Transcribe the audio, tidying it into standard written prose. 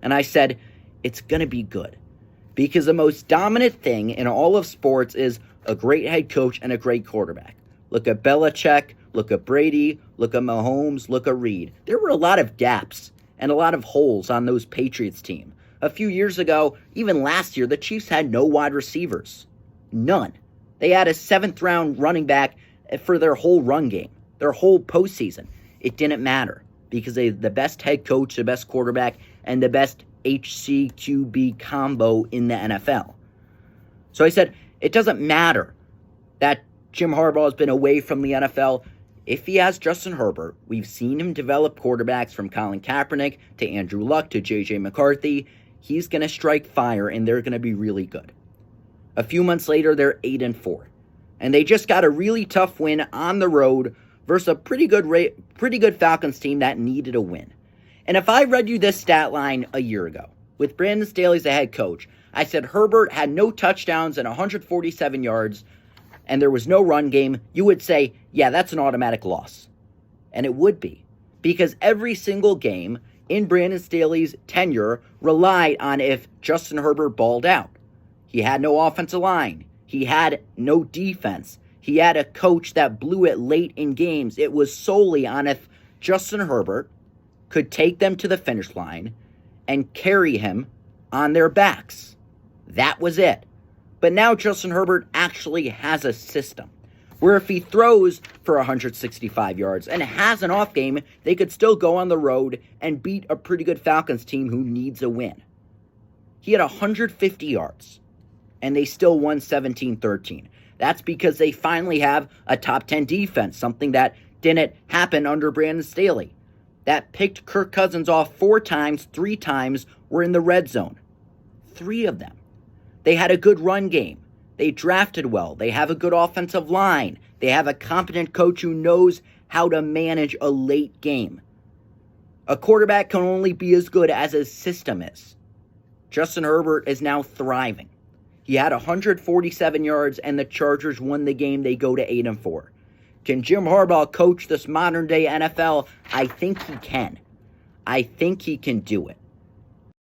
And I said, it's going to be good. Because the most dominant thing in all of sports is a great head coach and a great quarterback. Look at Belichick, look at Brady, look at Mahomes, look at Reed. There were a lot of gaps and a lot of holes on those Patriots team. A few years ago, even last year, the Chiefs had no wide receivers. None. They had a 7th-round running back for their whole run game, their whole postseason. It didn't matter because they had the best head coach, the best quarterback, and the best HCQB combo in the NFL. So I said, it doesn't matter that Jim Harbaugh has been away from the NFL. If he has Justin Herbert, we've seen him develop quarterbacks from Colin Kaepernick to Andrew Luck to J.J. McCarthy. He's going to strike fire, and they're going to be really good. A few months later, they're 8-4. And they just got a really tough win on the road versus a pretty good Falcons team that needed a win. And if I read you this stat line a year ago, with Brandon Staley as the head coach, I said Herbert had no touchdowns and 147 yards, and there was no run game, you would say, yeah, that's an automatic loss. And it would be. Because every single game in Brandon Staley's tenure relied on if Justin Herbert balled out. He had no offensive line. He had no defense. He had a coach that blew it late in games. It was solely on if Justin Herbert could take them to the finish line and carry him on their backs. That was it. But now Justin Herbert actually has a system where if he throws for 165 yards and has an off game, they could still go on the road and beat a pretty good Falcons team who needs a win. He had 150 yards, and they still won 17-13. That's because they finally have a top 10 defense, something that didn't happen under Brandon Staley. That picked Kirk Cousins off 4 times, 3 times were in the red zone. 3 of them. They had a good run game. They drafted well. They have a good offensive line. They have a competent coach who knows how to manage a late game. A quarterback can only be as good as his system is. Justin Herbert is now thriving. He had 147 yards and the Chargers won the game. They go to 8-4. Can Jim Harbaugh coach this modern day NFL? I think he can. I think he can do it.